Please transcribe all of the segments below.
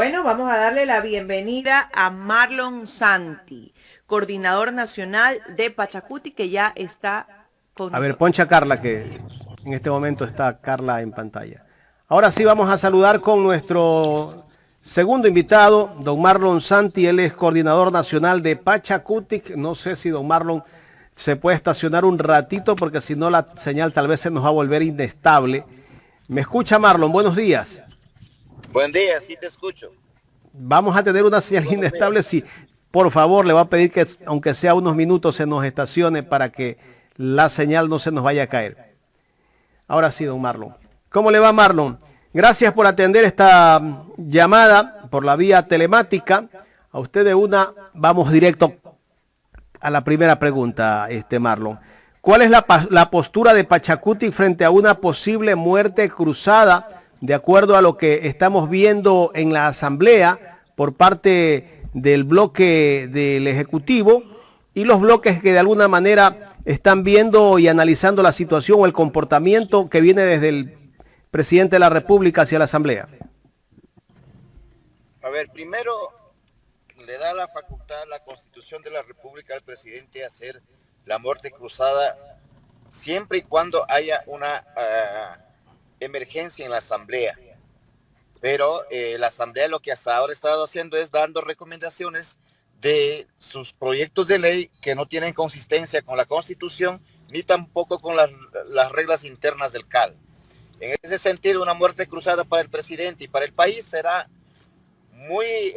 Bueno, vamos a darle la bienvenida a Marlon Santi, coordinador nacional de Pachacuti, que ya está con A ver, poncha a nosotros. Carla, que en este momento está Carla en pantalla. Ahora sí vamos a saludar con nuestro segundo invitado, don Marlon Santi. Él es coordinador nacional de Pachacutic. No sé si don Marlon se puede estacionar un ratito, porque si no la señal tal vez se nos va a volver inestable. ¿Me escucha, Marlon? Buenos días. Buen día, sí te escucho. Vamos a tener una señal Buenos días. inestable. Sí, por favor, le va a pedir que aunque sea unos minutos se nos estacione para que la señal no se nos vaya a caer. Ahora sí, don Marlon. ¿Cómo le va, Marlon? Gracias por atender esta llamada por la vía telemática. A usted de una, vamos directo a la primera pregunta, Marlon. ¿Cuál es la postura de Pachacuti frente a una posible muerte cruzada, de acuerdo a lo que estamos viendo en la Asamblea por parte del bloque del Ejecutivo y los bloques que de alguna manera están viendo y analizando la situación o el comportamiento que viene desde el presidente de la República hacia la Asamblea? A ver, primero le da la facultad la Constitución de la República al presidente a hacer la muerte cruzada siempre y cuando haya una emergencia en la Asamblea. Pero la Asamblea lo que hasta ahora ha estado haciendo es dando recomendaciones de sus proyectos de ley que no tienen consistencia con la Constitución ni tampoco con las reglas internas del CAL. En ese sentido, una muerte cruzada para el presidente y para el país será muy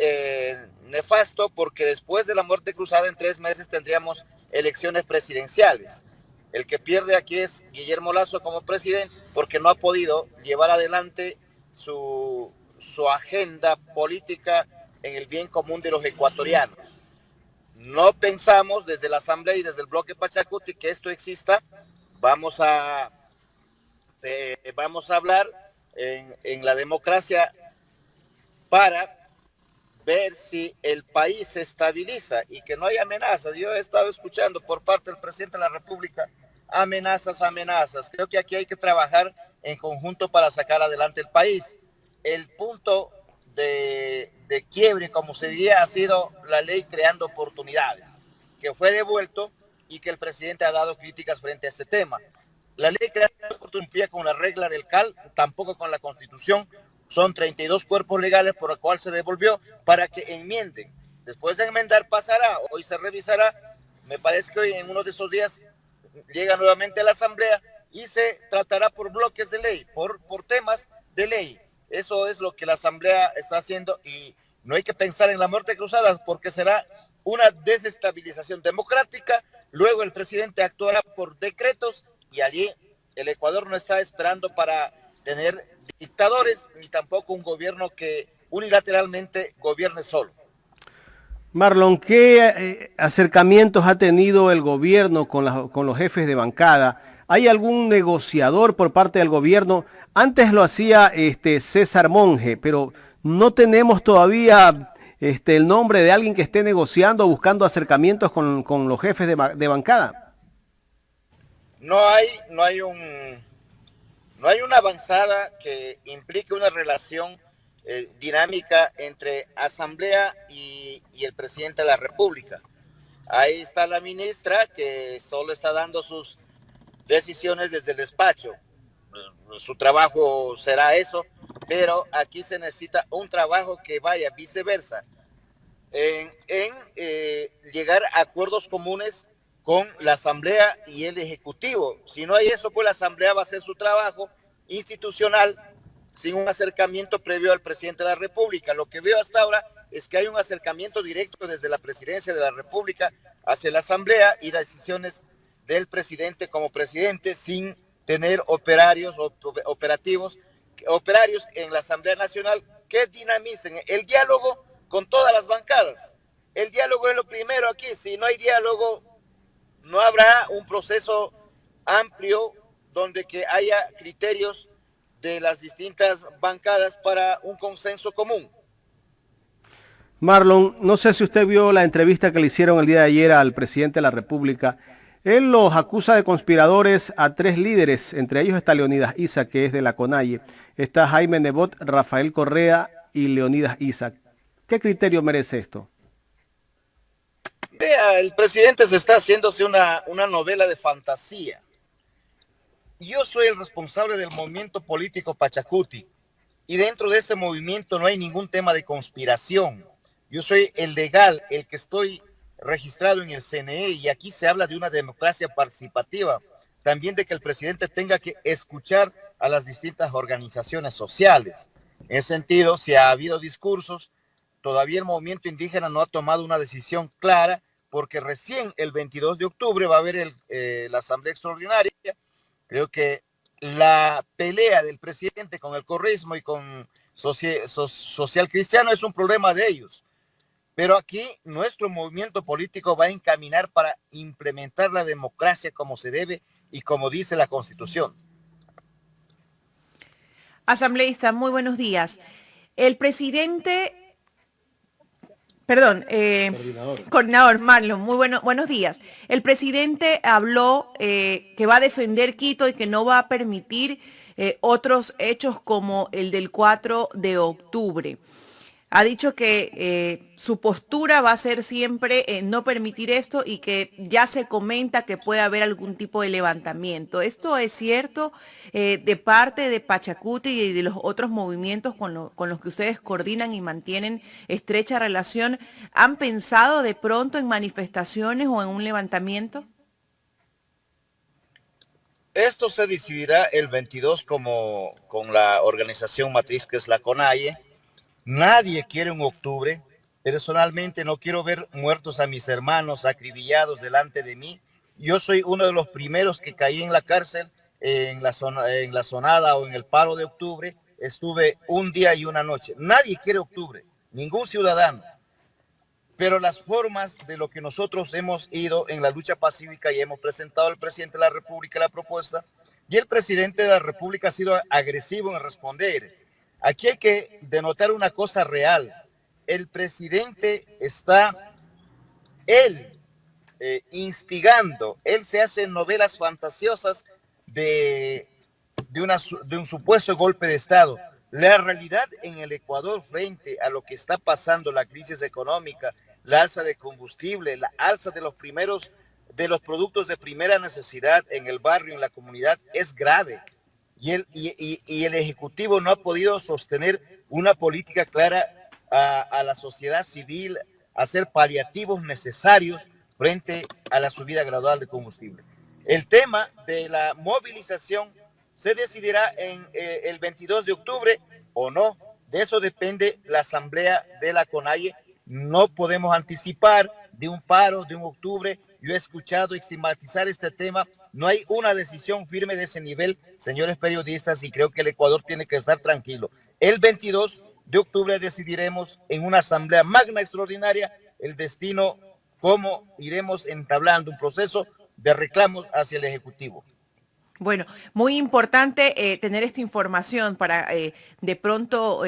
nefasto, porque después de la muerte cruzada en 3 meses tendríamos elecciones presidenciales. El que pierde aquí es Guillermo Lasso como presidente, porque no ha podido llevar adelante su agenda política en el bien común de los ecuatorianos. No pensamos desde la Asamblea y desde el bloque Pachacuti que esto exista. Vamos a hablar en la democracia para ver si el país se estabiliza y que no hay amenazas. Yo he estado escuchando por parte del presidente de la República amenazas. Creo que aquí hay que trabajar en conjunto para sacar adelante el país. El punto de quiebre, como se diría, ha sido la ley creando oportunidades, que fue devuelto y que el presidente ha dado críticas frente a este tema. La ley creando oportunidades con la regla del CAL, tampoco con la Constitución. Son 32 cuerpos legales por el cual se devolvió para que enmienden. Después de enmendar pasará, hoy se revisará. Me parece que hoy en uno de esos días llega nuevamente a la Asamblea y se tratará por bloques de ley, por temas de ley. Eso es lo que la Asamblea está haciendo y no hay que pensar en la muerte cruzada, porque será una desestabilización democrática. Luego el presidente actuará por decretos y allí el Ecuador no está esperando para tener dictadores ni tampoco un gobierno que unilateralmente gobierne solo. Marlon, ¿qué acercamientos ha tenido el gobierno con los jefes de bancada? ¿Hay algún negociador por parte del gobierno? Antes lo hacía César Monge, pero no tenemos todavía el nombre de alguien que esté negociando o buscando acercamientos con los jefes de bancada. No hay una avanzada que implique una relación dinámica entre Asamblea y el presidente de la República. Ahí está la ministra, que solo está dando sus decisiones desde el despacho. Su trabajo será eso, pero aquí se necesita un trabajo que vaya viceversa, en llegar a acuerdos comunes con la Asamblea y el Ejecutivo. Si no hay eso, pues la Asamblea va a hacer su trabajo institucional sin un acercamiento previo al presidente de la República. Lo que veo hasta ahora es que hay un acercamiento directo desde la presidencia de la República hacia la Asamblea y decisiones del presidente como presidente, sin tener operarios en la Asamblea Nacional que dinamicen el diálogo con todas las bancadas. El diálogo es lo primero aquí. Si no hay diálogo, no habrá un proceso amplio donde que haya criterios de las distintas bancadas para un consenso común. Marlon, no sé si usted vio la entrevista que le hicieron el día de ayer al presidente de la República. Él los acusa de conspiradores a 3 líderes, entre ellos está Leonidas Issa, que es de la CONAIE, está Jaime Nebot, Rafael Correa y Leonidas Isaac. ¿Qué criterio merece esto? Vea, el presidente se está haciéndose una novela de fantasía. Yo soy el responsable del movimiento político Pachacuti y dentro de ese movimiento no hay ningún tema de conspiración. Yo soy el legal, el que estoy registrado en el CNE y aquí se habla de una democracia participativa, también de que el presidente tenga que escuchar a las distintas organizaciones sociales. En ese sentido, si ha habido discursos, todavía el movimiento indígena no ha tomado una decisión clara porque recién el 22 de octubre va a haber la asamblea extraordinaria. Creo que la pelea del presidente con el correísmo y con social cristiano es un problema de ellos. Pero aquí nuestro movimiento político va a encaminar para implementar la democracia como se debe y como dice la Constitución. Asambleísta, muy buenos días. El presidente... Perdón, coordinador Marlon, buenos días. El presidente habló que va a defender Quito y que no va a permitir otros hechos como el del 4 de octubre. Ha dicho que su postura va a ser siempre no permitir esto y que ya se comenta que puede haber algún tipo de levantamiento. ¿Esto es cierto de parte de Pachacuti y de los otros movimientos con los que ustedes coordinan y mantienen estrecha relación? ¿Han pensado de pronto en manifestaciones o en un levantamiento? Esto se decidirá el 22 con la organización matriz que es la CONAIE. Nadie quiere un octubre. Personalmente no quiero ver muertos a mis hermanos acribillados delante de mí. Yo soy uno de los primeros que caí en la cárcel en la zonada o en el paro de octubre. Estuve un día y una noche. Nadie quiere octubre, ningún ciudadano. Pero las formas de lo que nosotros hemos ido en la lucha pacífica y hemos presentado al presidente de la República la propuesta, y el presidente de la República ha sido agresivo en responder. Aquí hay que denotar una cosa real. El presidente está, instigando, él se hace novelas fantasiosas de un supuesto golpe de Estado. La realidad en el Ecuador frente a lo que está pasando, la crisis económica, la alza de combustible, la alza de los productos de primera necesidad en el barrio, en la comunidad, es grave. Y el Ejecutivo no ha podido sostener una política clara a la sociedad civil, hacer paliativos necesarios frente a la subida gradual de combustible. El tema de la movilización se decidirá en el 22 de octubre o no. De eso depende la asamblea de la CONAIE. No podemos anticipar de un paro, de un octubre. Yo he escuchado estigmatizar este tema. No hay una decisión firme de ese nivel, señores periodistas, y creo que el Ecuador tiene que estar tranquilo. El 22 de octubre decidiremos en una asamblea magna extraordinaria el destino, cómo iremos entablando un proceso de reclamos hacia el Ejecutivo. Bueno, muy importante tener esta información para de pronto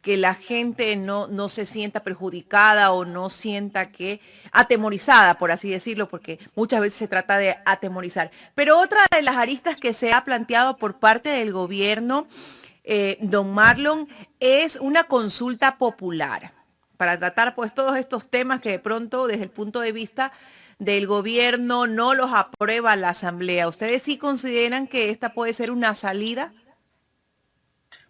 que la gente no se sienta perjudicada o no sienta que atemorizada, por así decirlo, porque muchas veces se trata de atemorizar. Pero otra de las aristas que se ha planteado por parte del gobierno, don Marlon, es una consulta popular para tratar pues todos estos temas que de pronto desde el punto de vista del gobierno no los aprueba la Asamblea. ¿Ustedes sí consideran que esta puede ser una salida?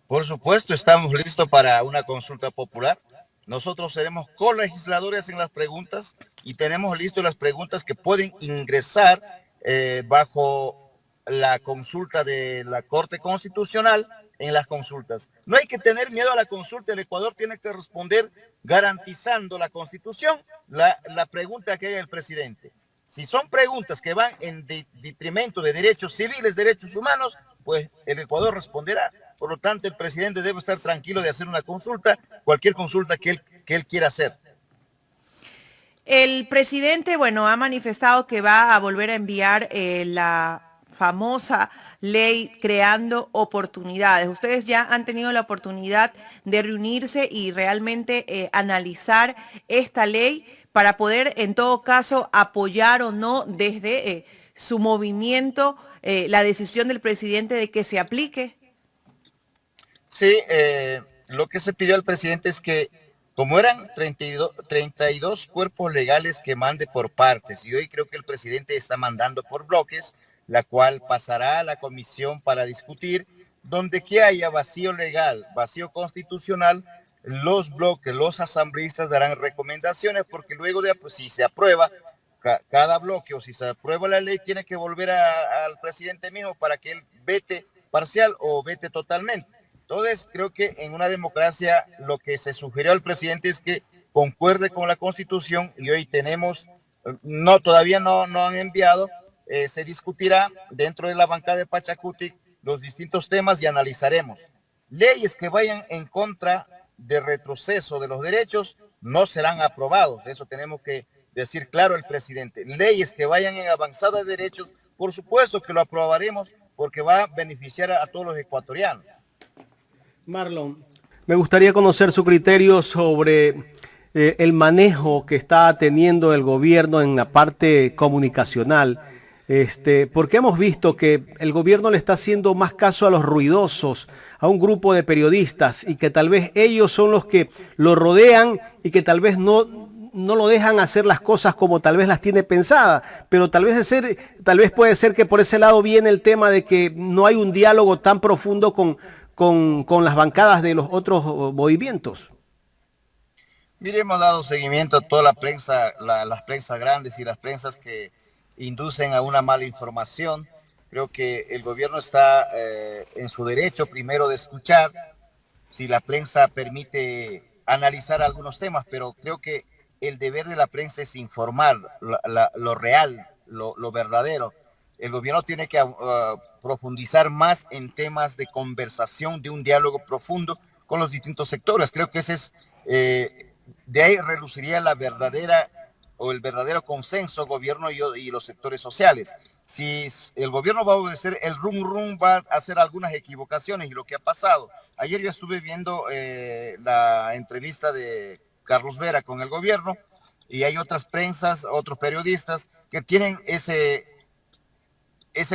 Por supuesto, estamos listos para una consulta popular. Nosotros seremos colegisladores en las preguntas y tenemos listas las preguntas que pueden ingresar bajo la consulta de la Corte Constitucional en las consultas. No hay que tener miedo a la consulta. El Ecuador tiene que responder garantizando la Constitución la pregunta que haga el presidente. Si son preguntas que van en detrimento de derechos civiles, derechos humanos, pues el Ecuador responderá. Por lo tanto, el presidente debe estar tranquilo de hacer una consulta, cualquier consulta que él quiera hacer. El presidente, bueno, ha manifestado que va a volver a enviar la famosa ley creando oportunidades. Ustedes ya han tenido la oportunidad de reunirse y realmente analizar esta ley para poder, en todo caso, apoyar o no desde su movimiento la decisión del presidente de que se aplique. Sí, lo que se pidió al presidente es que, como eran 32 cuerpos legales que mande por partes, y hoy creo que el presidente está mandando por bloques, la cual pasará a la comisión para discutir, donde que haya vacío legal, vacío constitucional, los bloques, los asambleístas darán recomendaciones, porque luego de, pues, si se aprueba cada bloque o si se aprueba la ley, tiene que volver al presidente mismo para que él vete parcial o vete totalmente. Entonces, creo que en una democracia lo que se sugirió al presidente es que concuerde con la Constitución, y hoy tenemos, no, todavía no han enviado, se discutirá dentro de la bancada de Pachacutic los distintos temas y analizaremos. Leyes que vayan en contra de retroceso de los derechos no serán aprobados, eso tenemos que decir claro al presidente. Leyes que vayan en avanzada de derechos, por supuesto que lo aprobaremos porque va a beneficiar a todos los ecuatorianos. Marlon, me gustaría conocer su criterio sobre el manejo que está teniendo el gobierno en la parte comunicacional, porque hemos visto que el gobierno le está haciendo más caso a los ruidosos, a un grupo de periodistas, y que tal vez ellos son los que lo rodean y que tal vez no lo dejan hacer las cosas como tal vez las tiene pensadas, pero tal vez puede ser que por ese lado viene el tema de que no hay un diálogo tan profundo con las bancadas de los otros movimientos. Mire, hemos dado seguimiento a toda la prensa, las prensas grandes y las prensas que inducen a una mala información. Creo que el gobierno está en su derecho primero de escuchar si la prensa permite analizar algunos temas, pero creo que el deber de la prensa es informar lo real, lo verdadero. El gobierno tiene que profundizar más en temas de conversación, de un diálogo profundo con los distintos sectores. Creo que ese es, de ahí reluciría la verdadera o el verdadero consenso gobierno y los sectores sociales. Si el gobierno va a obedecer el rum, va a hacer algunas equivocaciones, y lo que ha pasado. Ayer yo estuve viendo la entrevista de Carlos Vera con el gobierno, y hay otras prensas, otros periodistas que tienen esa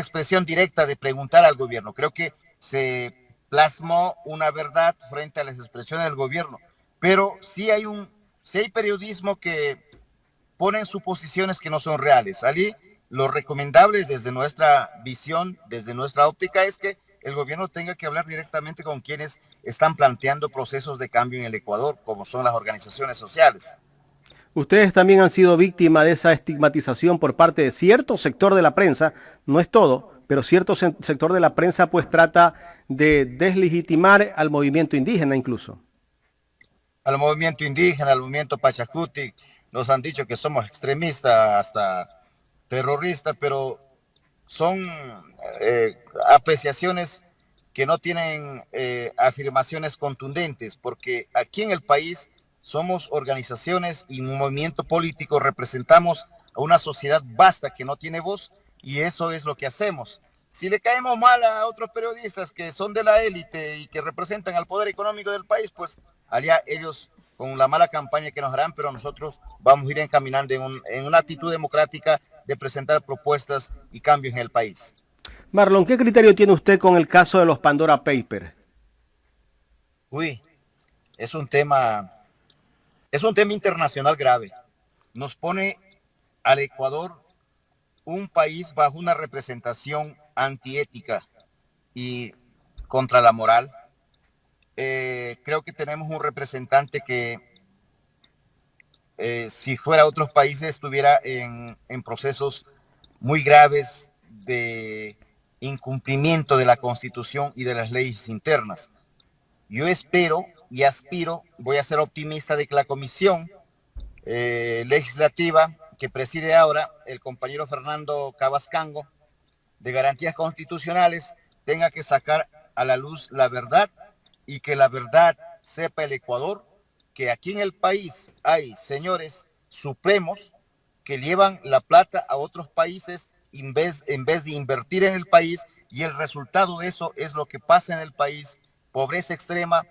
expresión directa de preguntar al gobierno. Creo que se plasmó una verdad frente a las expresiones del gobierno, pero sí hay periodismo que ponen suposiciones que no son reales. Allí lo recomendable desde nuestra visión, desde nuestra óptica, es que el gobierno tenga que hablar directamente con quienes están planteando procesos de cambio en el Ecuador, como son las organizaciones sociales. Ustedes también han sido víctimas de esa estigmatización por parte de cierto sector de la prensa, no es todo, pero cierto sector de la prensa pues trata de deslegitimar al movimiento indígena incluso. Al movimiento indígena, al movimiento Pachacutic, nos han dicho que somos extremistas, hasta terroristas, pero son apreciaciones que no tienen afirmaciones contundentes, porque aquí en el país somos organizaciones y un movimiento político, representamos a una sociedad vasta que no tiene voz, y eso es lo que hacemos. Si le caemos mal a otros periodistas que son de la élite y que representan al poder económico del país, pues allá ellos con la mala campaña que nos harán, pero nosotros vamos a ir encaminando en una actitud democrática de presentar propuestas y cambios en el país. Marlon, ¿qué criterio tiene usted con el caso de los Pandora Papers? Uy, es un tema internacional grave. Nos pone al Ecuador, un país bajo una representación antiética y contra la moral. Creo que tenemos un representante que si fuera a otros países estuviera en procesos muy graves de incumplimiento de la Constitución y de las leyes internas. Yo espero y aspiro, voy a ser optimista, de que la comisión legislativa que preside ahora el compañero Fernando Cabascango, de Garantías Constitucionales, tenga que sacar a la luz la verdad, y que la verdad sepa el Ecuador que aquí en el país hay señores supremos que llevan la plata a otros países en vez de invertir en el país, y el resultado de eso es lo que pasa en el país: pobreza extrema,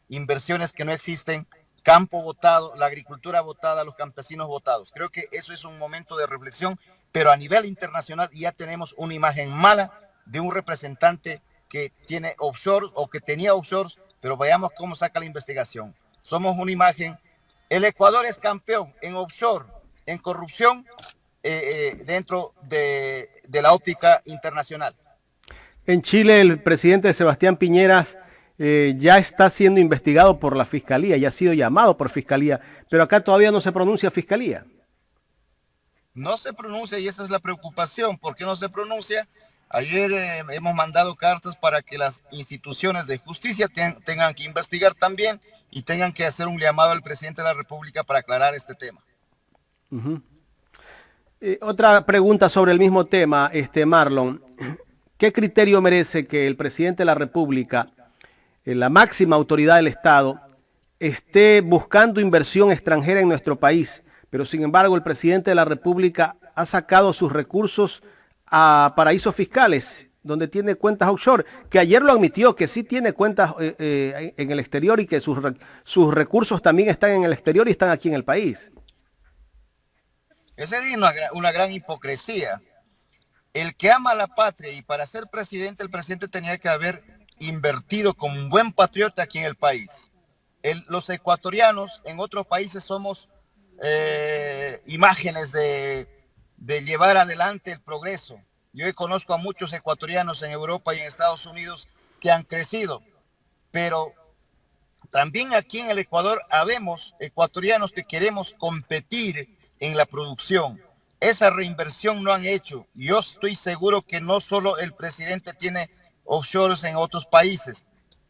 inversiones que no existen, campo botado, la agricultura botada, los campesinos botados. Creo que eso es un momento de reflexión, pero a nivel internacional ya tenemos una imagen mala de un representante que tiene offshores o que tenía offshores pero veamos cómo saca la investigación. Somos una imagen. El Ecuador es campeón en offshore, en corrupción, dentro de la óptica internacional. En Chile, el presidente Sebastián Piñera ya está siendo investigado por la Fiscalía, ya ha sido llamado por Fiscalía, pero acá todavía no se pronuncia Fiscalía. No se pronuncia y esa es la preocupación. ¿Por qué no se pronuncia? Ayer hemos mandado cartas para que las instituciones de justicia tengan que investigar también y tengan que hacer un llamado al presidente de la República para aclarar este tema. Otra pregunta sobre el mismo tema, Marlon. ¿Qué criterio merece que el presidente de la República, la máxima autoridad del Estado, esté buscando inversión extranjera en nuestro país, pero sin embargo el presidente de la República ha sacado sus recursos a paraísos fiscales, donde tiene cuentas offshore, que ayer lo admitió, que sí tiene cuentas en el exterior y que sus recursos también están en el exterior y están aquí en el país? Esa es una gran hipocresía. El que ama a la patria y para ser presidente, el presidente tenía que haber invertido como un buen patriota aquí en el país. Los ecuatorianos en otros países somos imágenes de llevar adelante el progreso. Yo conozco a muchos ecuatorianos en Europa y en Estados Unidos que han crecido, pero también aquí en el Ecuador habemos ecuatorianos que queremos competir en la producción. Esa reinversión no han hecho. Yo estoy seguro que no solo el presidente tiene offshores en otros países,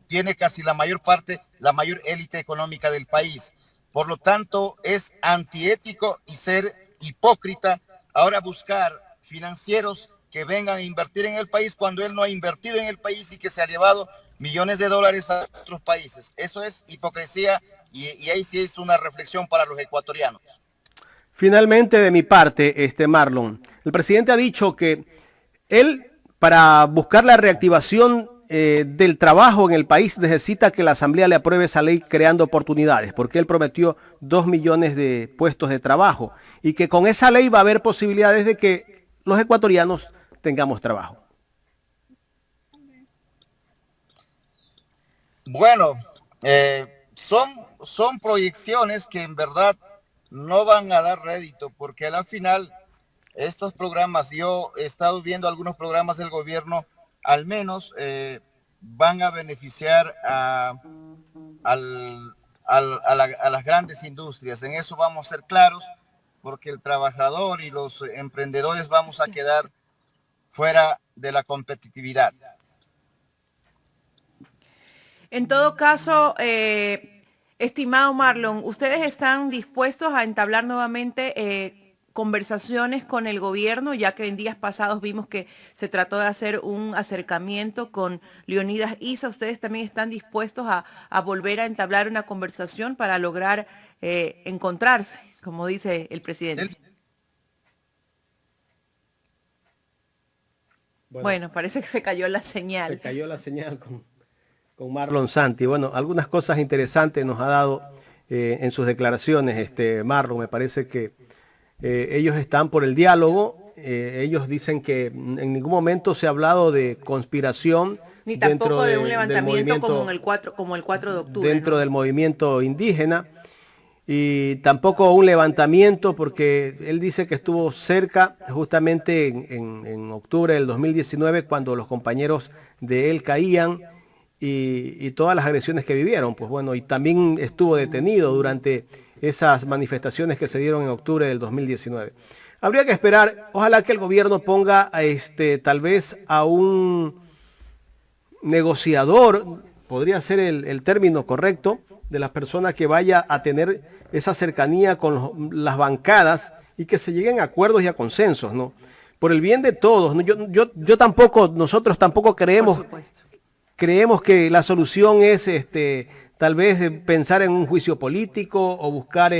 tiene casi la mayor parte, la mayor élite económica del país. Por lo tanto, es antiético y ser hipócrita ahora buscar financieros que vengan a invertir en el país cuando él no ha invertido en el país y que se ha llevado millones de dólares a otros países. Eso es hipocresía y ahí sí es una reflexión para los ecuatorianos. Finalmente, de mi parte, Marlon, el presidente ha dicho que él, para buscar la reactivación del trabajo en el país, necesita que la Asamblea le apruebe esa ley creando oportunidades, porque él prometió 2 millones de puestos de trabajo y que con esa ley va a haber posibilidades de que los ecuatorianos tengamos trabajo. Bueno, son proyecciones que en verdad no van a dar rédito, porque a la final estos programas, yo he estado viendo algunos programas del gobierno, al menos van a beneficiar a las grandes industrias. En eso vamos a ser claros, porque el trabajador y los emprendedores vamos a quedar fuera de la competitividad. En todo caso, estimado Marlon, ¿ustedes están dispuestos a entablar nuevamente conversaciones con el gobierno, ya que en días pasados vimos que se trató de hacer un acercamiento con Leonidas Issa? ¿Ustedes también están dispuestos a volver a entablar una conversación para lograr encontrarse, como dice el presidente? Bueno, parece que se cayó la señal. Se cayó la señal con Marlon Santi. Bueno, algunas cosas interesantes nos ha dado en sus declaraciones, Marlon. Me parece que ellos están por el diálogo. Ellos dicen que en ningún momento se ha hablado de conspiración. Ni tampoco de un levantamiento como el 4 de octubre. Dentro del movimiento indígena. Y tampoco un levantamiento, porque él dice que estuvo cerca justamente en octubre del 2019, cuando los compañeros de él caían y todas las agresiones que vivieron. Pues bueno, y también estuvo detenido durante esas manifestaciones que se dieron en octubre del 2019. Habría que esperar, ojalá que el gobierno ponga tal vez a un negociador, podría ser el término correcto, de las personas que vaya a tener esa cercanía con las bancadas y que se lleguen a acuerdos y a consensos, ¿no? Por el bien de todos, ¿no? Nosotros tampoco creemos que la solución es tal vez pensar en un juicio político o buscar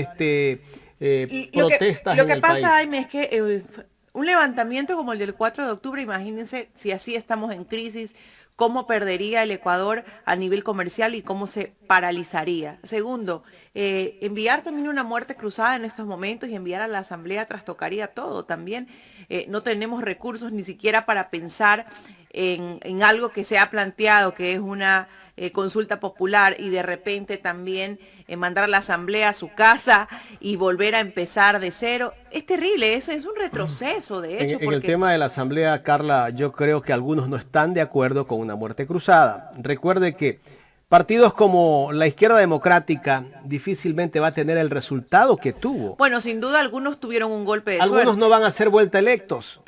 protestas. Lo que pasa, Jaime, es que un levantamiento como el del 4 de octubre, imagínense si así estamos en crisis, cómo perdería el Ecuador a nivel comercial y cómo se paralizaría. Segundo, enviar también una muerte cruzada en estos momentos y enviar a la Asamblea trastocaría todo también. No tenemos recursos ni siquiera para pensar en algo que se ha planteado, que es una consulta popular y de repente también mandar la asamblea a su casa y volver a empezar de cero. Es terrible, eso es un retroceso, de hecho. En el tema de la asamblea, Carla, yo creo que algunos no están de acuerdo con una muerte cruzada. Recuerde que partidos como la izquierda democrática difícilmente va a tener el resultado que tuvo. Bueno, sin duda algunos tuvieron un golpe de Algunos suerte. no van a ser vuelta electos.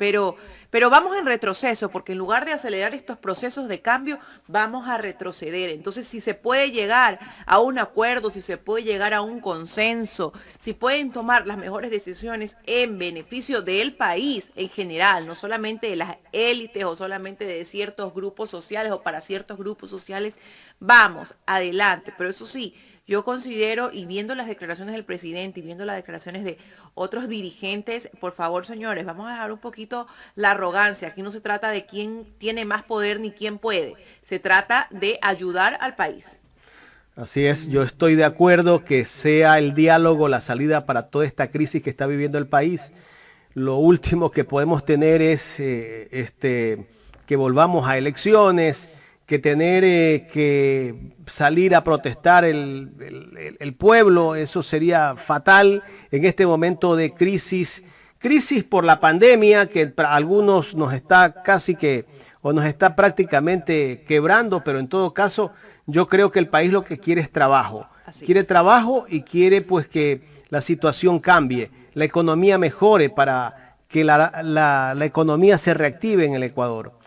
Pero vamos en retroceso, porque en lugar de acelerar estos procesos de cambio, vamos a retroceder. Entonces, si se puede llegar a un acuerdo, si se puede llegar a un consenso, si pueden tomar las mejores decisiones en beneficio del país en general, no solamente de las élites o solamente de ciertos grupos sociales o para ciertos grupos sociales, vamos, adelante. Pero eso sí, yo considero, y viendo las declaraciones del presidente y viendo las declaraciones de otros dirigentes, por favor, señores, vamos a dejar un poquito la arrogancia. Aquí no se trata de quién tiene más poder ni quién puede. Se trata de ayudar al país. Así es, yo estoy de acuerdo que sea el diálogo la salida para toda esta crisis que está viviendo el país. Lo último que podemos tener es que volvamos a elecciones, que tener que salir a protestar el pueblo. Eso sería fatal en este momento de crisis por la pandemia, que para algunos nos está nos está prácticamente quebrando, pero en todo caso yo creo que el país lo que quiere es trabajo. Quiere trabajo y quiere pues que la situación cambie, la economía mejore para que la economía se reactive en el Ecuador.